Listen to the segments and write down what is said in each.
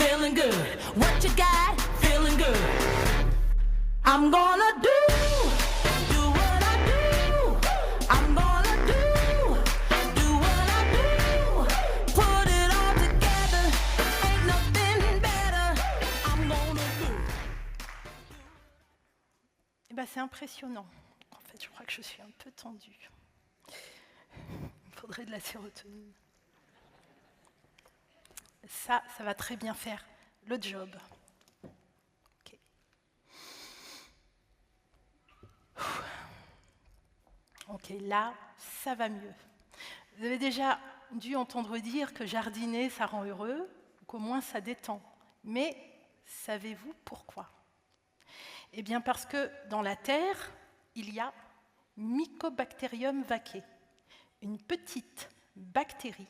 feeling good. What you got, feeling good. I'm gonna do what I do. I'm gonna do what I do. Put it all together, ain't nothing better. I'm gonna do. Eh ben, c'est impressionnant. En fait, je crois que je suis un peu tendue. Il faudrait de la sérotonine. Ça va très bien faire le job. Okay. Ok, là, ça va mieux. Vous avez déjà dû entendre dire que jardiner, ça rend heureux, ou qu'au moins ça détend. Mais savez-vous pourquoi? Eh bien parce que dans la terre, il y a Mycobacterium vaccae, une petite bactérie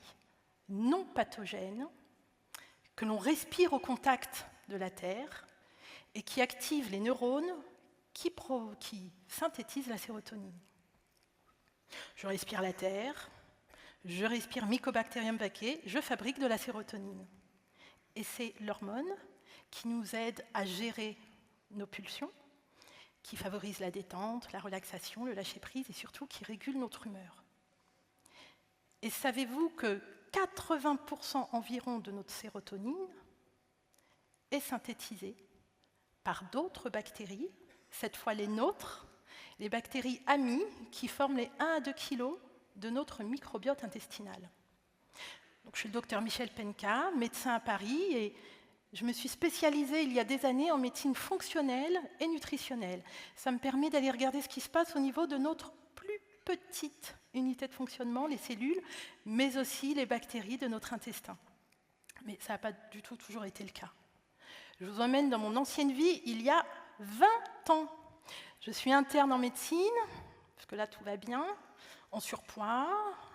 non pathogène que l'on respire au contact de la terre et qui active les neurones qui synthétisent la sérotonine. Je respire la terre, je respire Mycobacterium vaccae, je fabrique de la sérotonine. Et c'est l'hormone qui nous aide à gérer nos pulsions, qui favorise la détente, la relaxation, le lâcher-prise et surtout qui régule notre humeur. Et savez-vous que 80% environ de notre sérotonine est synthétisée par d'autres bactéries, cette fois les nôtres, les bactéries amies qui forment les 1 à 2 kg de notre microbiote intestinal. Donc, je suis le docteur Michel Penka, médecin à Paris, et je me suis spécialisée il y a des années en médecine fonctionnelle et nutritionnelle. Ça me permet d'aller regarder ce qui se passe au niveau de notre plus petite unité de fonctionnement, les cellules, mais aussi les bactéries de notre intestin. Mais ça n'a pas du tout toujours été le cas. Je vous emmène dans mon ancienne vie il y a 20 ans. Je suis interne en médecine, parce que là tout va bien, en surpoids,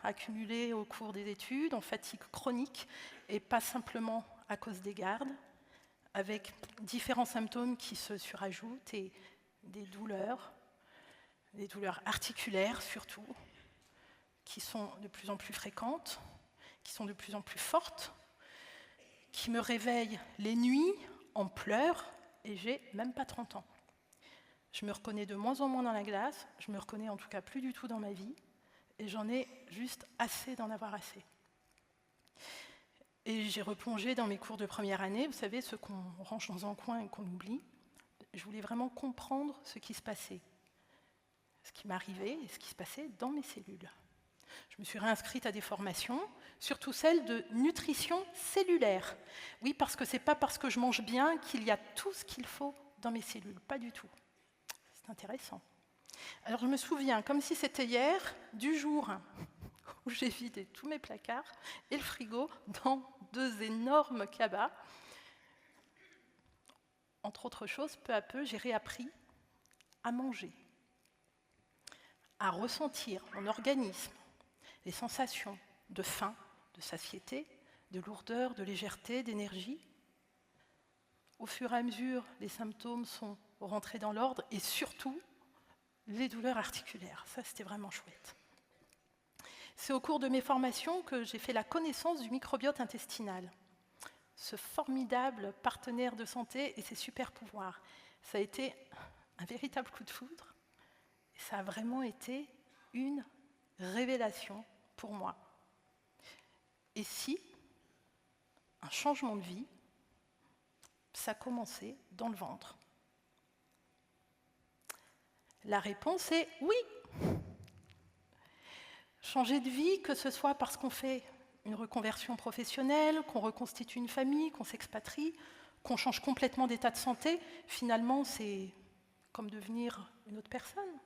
accumulé au cours des études, en fatigue chronique, et pas simplement à cause des gardes, avec différents symptômes qui se surajoutent et des douleurs articulaires surtout, qui sont de plus en plus fréquentes, qui sont de plus en plus fortes, qui me réveillent les nuits en pleurs, et j'ai même pas 30 ans. Je me reconnais de moins en moins dans la glace, je me reconnais en tout cas plus du tout dans ma vie, et j'en ai juste assez d'en avoir assez. Et j'ai replongé dans mes cours de première année, vous savez, ceux qu'on range dans un coin et qu'on oublie. Je voulais vraiment comprendre ce qui se passait, ce qui m'arrivait et ce qui se passait dans mes cellules. Je me suis réinscrite à des formations, surtout celles de nutrition cellulaire. Oui, parce que ce n'est pas parce que je mange bien qu'il y a tout ce qu'il faut dans mes cellules, pas du tout. C'est intéressant. Alors je me souviens, comme si c'était hier, du jour où j'ai vidé tous mes placards et le frigo dans 2 énormes cabas. Entre autres choses, peu à peu, j'ai réappris à manger, à ressentir mon organisme, les sensations de faim, de satiété, de lourdeur, de légèreté, d'énergie. Au fur et à mesure, les symptômes sont rentrés dans l'ordre et surtout, les douleurs articulaires. Ça, c'était vraiment chouette. C'est au cours de mes formations que j'ai fait la connaissance du microbiote intestinal, ce formidable partenaire de santé et ses super pouvoirs. Ça a été un véritable coup de foudre et ça a vraiment été une révélation pour moi. Et si un changement de vie, ça commençait dans le ventre? La réponse est oui. Changer de vie, que ce soit parce qu'on fait une reconversion professionnelle, qu'on reconstitue une famille, qu'on s'expatrie, qu'on change complètement d'état de santé, finalement, c'est comme devenir une autre personne,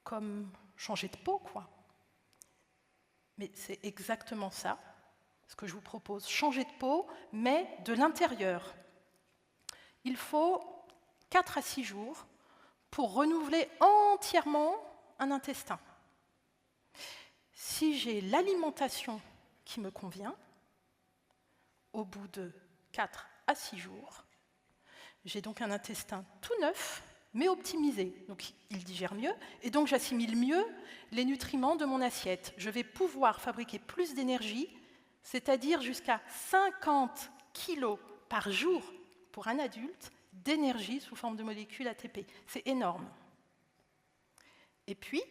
comme changer de peau, quoi. Mais c'est exactement ça, ce que je vous propose, changer de peau, mais de l'intérieur. Il faut 4 à 6 jours pour renouveler entièrement un intestin. Si j'ai l'alimentation qui me convient, au bout de 4 à 6 jours, j'ai donc un intestin tout neuf, mais optimisé. Donc il digère mieux, et donc j'assimile mieux les nutriments de mon assiette. Je vais pouvoir fabriquer plus d'énergie, c'est-à-dire jusqu'à 50 kg par jour pour un adulte d'énergie sous forme de molécules ATP. C'est énorme. Et puis,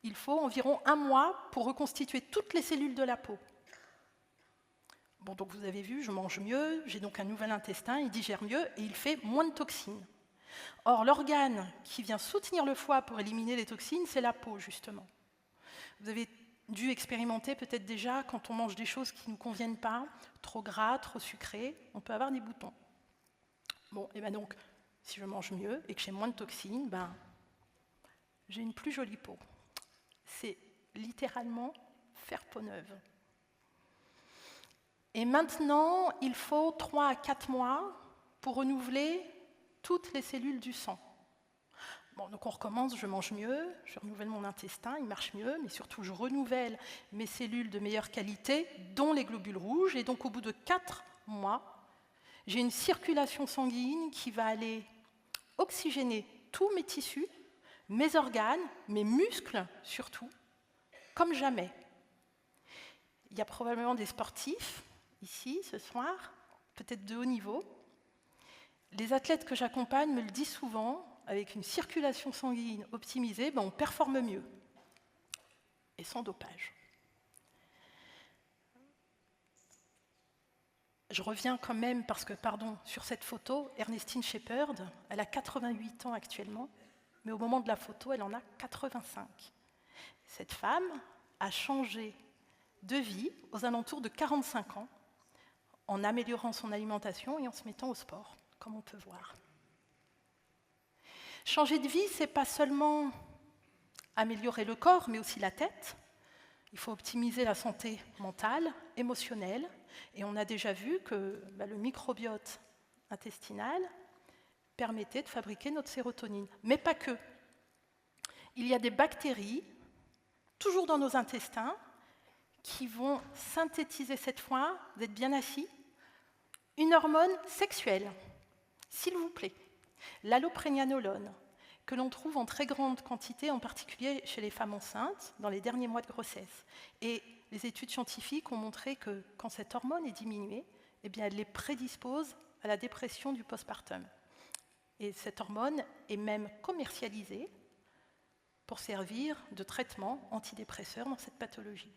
il faut environ 1 mois pour reconstituer toutes les cellules de la peau. Bon, donc vous avez vu, je mange mieux, j'ai donc un nouvel intestin, il digère mieux et il fait moins de toxines. Or, l'organe qui vient soutenir le foie pour éliminer les toxines, c'est la peau, justement. Vous avez dû expérimenter peut-être déjà quand on mange des choses qui ne nous conviennent pas, trop gras, trop sucré, on peut avoir des boutons. Bon, et bien donc, si je mange mieux et que j'ai moins de toxines, j'ai une plus jolie peau. C'est littéralement faire peau neuve. Et maintenant, il faut 3 à 4 mois pour renouveler toutes les cellules du sang. Bon, donc on recommence, je mange mieux, je renouvelle mon intestin, il marche mieux, mais surtout je renouvelle mes cellules de meilleure qualité, dont les globules rouges, et donc au bout de 4 mois, j'ai une circulation sanguine qui va aller oxygéner tous mes tissus, mes organes, mes muscles surtout, comme jamais. Il y a probablement des sportifs, ici, ce soir, peut-être de haut niveau. Les athlètes que j'accompagne me le disent souvent, avec une circulation sanguine optimisée, on performe mieux, et sans dopage. Je reviens quand même, parce que, sur cette photo, Ernestine Shepherd, elle a 88 ans actuellement, mais au moment de la photo, elle en a 85. Cette femme a changé de vie aux alentours de 45 ans, en améliorant son alimentation et en se mettant au sport, comme on peut voir. Changer de vie, ce n'est pas seulement améliorer le corps, mais aussi la tête. Il faut optimiser la santé mentale, émotionnelle, et on a déjà vu que le microbiote intestinal permettait de fabriquer notre sérotonine. Mais pas que. Il y a des bactéries, toujours dans nos intestins, qui vont synthétiser cette fois, vous êtes bien assis, une hormone sexuelle, s'il vous plaît, l'allopregnanolone, que l'on trouve en très grande quantité, en particulier chez les femmes enceintes, dans les derniers mois de grossesse. Et les études scientifiques ont montré que quand cette hormone est diminuée, elle les prédispose à la dépression du postpartum. Et cette hormone est même commercialisée pour servir de traitement antidépresseur dans cette pathologie.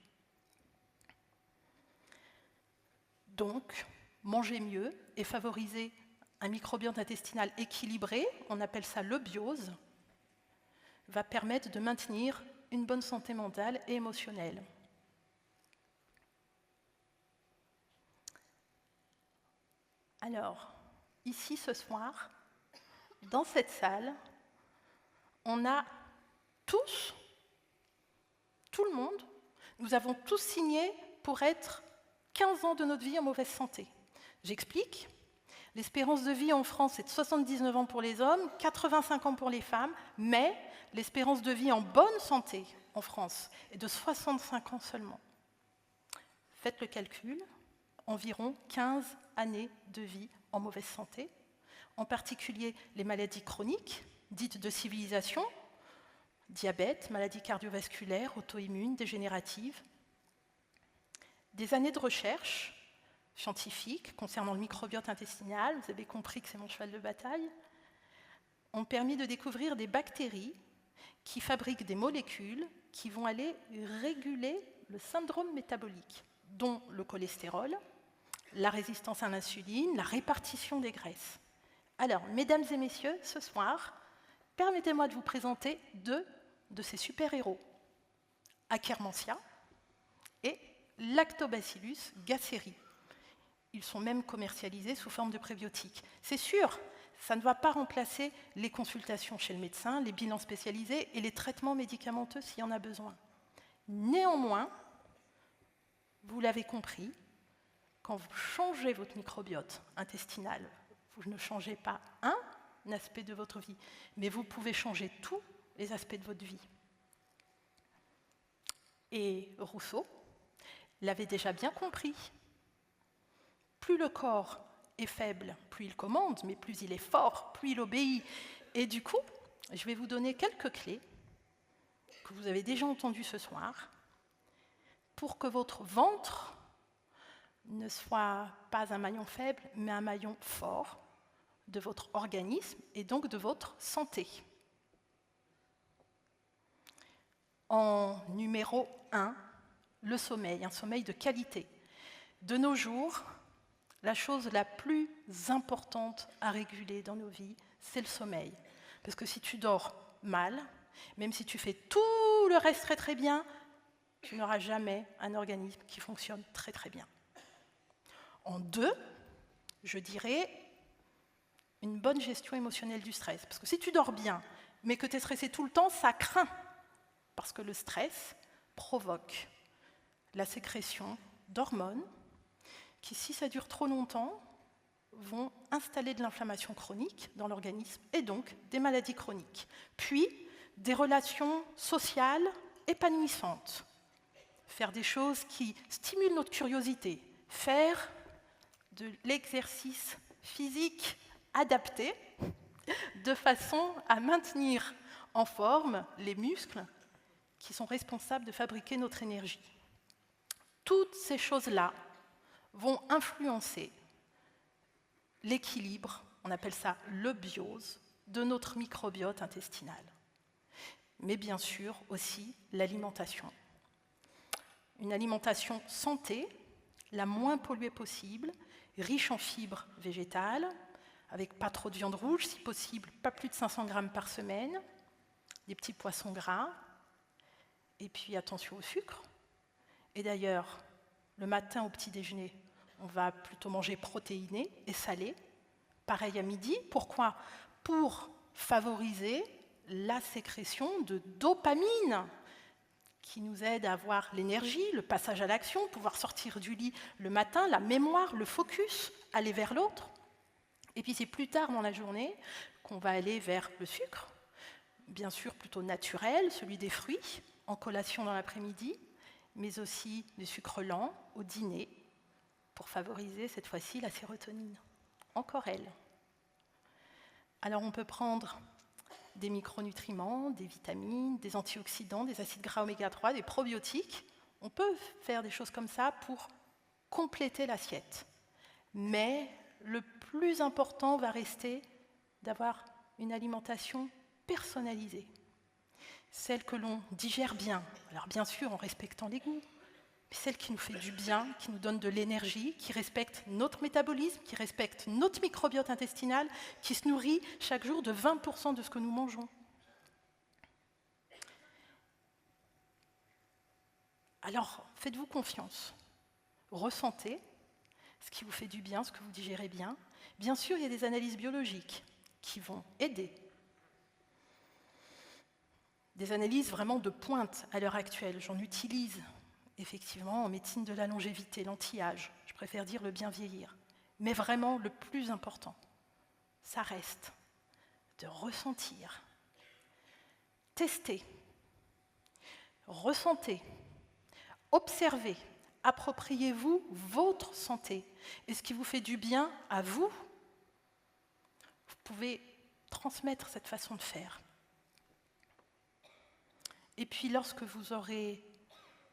Donc, manger mieux et favoriser un microbiote intestinal équilibré, on appelle ça l'eubiose, va permettre de maintenir une bonne santé mentale et émotionnelle. Alors, ici ce soir, dans cette salle, on a tous, tout le monde, nous avons tous signé pour être 15 ans de notre vie en mauvaise santé. J'explique. L'espérance de vie en France est de 79 ans pour les hommes, 85 ans pour les femmes, mais l'espérance de vie en bonne santé en France est de 65 ans seulement. Faites le calcul, environ 15 années de vie en mauvaise santé, en particulier les maladies chroniques, dites de civilisation, diabète, maladies cardiovasculaires, auto-immunes, dégénératives. Des années de recherche scientifiques concernant le microbiote intestinal, vous avez compris que c'est mon cheval de bataille, ont permis de découvrir des bactéries qui fabriquent des molécules qui vont aller réguler le syndrome métabolique, dont le cholestérol, la résistance à l'insuline, la répartition des graisses. Alors, mesdames et messieurs, ce soir, permettez-moi de vous présenter 2 de ces super-héros, Akkermansia et Lactobacillus gasseri. Ils sont même commercialisés sous forme de prébiotiques. C'est sûr, ça ne va pas remplacer les consultations chez le médecin, les bilans spécialisés et les traitements médicamenteux s'il y en a besoin. Néanmoins, vous l'avez compris, quand vous changez votre microbiote intestinal, vous ne changez pas un aspect de votre vie, mais vous pouvez changer tous les aspects de votre vie. Et Rousseau l'avait déjà bien compris. Plus le corps est faible, plus il commande, mais plus il est fort, plus il obéit. Et du coup, je vais vous donner quelques clés que vous avez déjà entendues ce soir pour que votre ventre ne soit pas un maillon faible, mais un maillon fort de votre organisme et donc de votre santé. En numéro 1, le sommeil, un sommeil de qualité. De nos jours, la chose la plus importante à réguler dans nos vies, c'est le sommeil. Parce que si tu dors mal, même si tu fais tout le reste très très bien, tu n'auras jamais un organisme qui fonctionne très très bien. En 2, je dirais une bonne gestion émotionnelle du stress. Parce que si tu dors bien, mais que tu es stressé tout le temps, ça craint. Parce que le stress provoque la sécrétion d'hormones qui, si ça dure trop longtemps, vont installer de l'inflammation chronique dans l'organisme et donc des maladies chroniques. Puis, des relations sociales épanouissantes. Faire des choses qui stimulent notre curiosité. Faire de l'exercice physique adapté de façon à maintenir en forme les muscles qui sont responsables de fabriquer notre énergie. Toutes ces choses-là vont influencer l'équilibre, on appelle ça le biose, de notre microbiote intestinal. Mais bien sûr aussi l'alimentation. Une alimentation santé, la moins polluée possible, riche en fibres végétales, avec pas trop de viande rouge, si possible, pas plus de 500 grammes par semaine, des petits poissons gras, et puis attention au sucre. Et d'ailleurs, le matin au petit déjeuner, on va plutôt manger protéiné et salé. Pareil à midi. Pourquoi ? Pour favoriser la sécrétion de dopamine, qui nous aide à avoir l'énergie, le passage à l'action, pouvoir sortir du lit le matin, la mémoire, le focus, aller vers l'autre. Et puis c'est plus tard dans la journée qu'on va aller vers le sucre, bien sûr plutôt naturel, celui des fruits, en collation dans l'après-midi, mais aussi du sucre lent au dîner, pour favoriser cette fois-ci la sérotonine. Encore elle. Alors on peut prendre des micronutriments, des vitamines, des antioxydants, des acides gras oméga 3, des probiotiques. On peut faire des choses comme ça pour compléter l'assiette. Mais le plus important va rester d'avoir une alimentation personnalisée. Celle que l'on digère bien, alors bien sûr en respectant les goûts, mais celle qui nous fait du bien, qui nous donne de l'énergie, qui respecte notre métabolisme, qui respecte notre microbiote intestinal, qui se nourrit chaque jour de 20% de ce que nous mangeons. Alors, faites-vous confiance. Ressentez ce qui vous fait du bien, ce que vous digérez bien. Bien sûr, il y a des analyses biologiques qui vont aider. Des analyses vraiment de pointe à l'heure actuelle. J'en utilise effectivement en médecine de la longévité, l'anti-âge. Je préfère dire le bien vieillir. Mais vraiment, le plus important, ça reste de ressentir, tester, ressentez, observez, appropriez-vous votre santé et ce qui vous fait du bien à vous. Vous pouvez transmettre cette façon de faire. Et puis lorsque vous aurez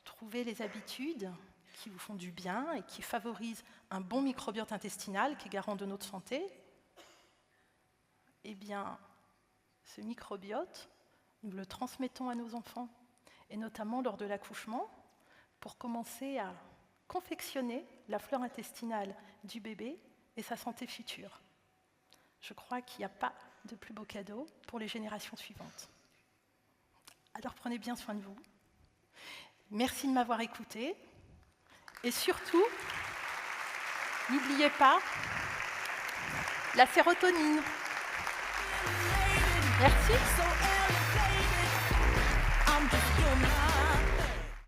trouvé les habitudes qui vous font du bien et qui favorisent un bon microbiote intestinal qui est garant de notre santé, eh bien, ce microbiote, nous le transmettons à nos enfants, et notamment lors de l'accouchement, pour commencer à confectionner la flore intestinale du bébé et sa santé future. Je crois qu'il n'y a pas de plus beau cadeau pour les générations suivantes. Alors prenez bien soin de vous. Merci de m'avoir écouté. Et surtout, n'oubliez pas la sérotonine. Merci.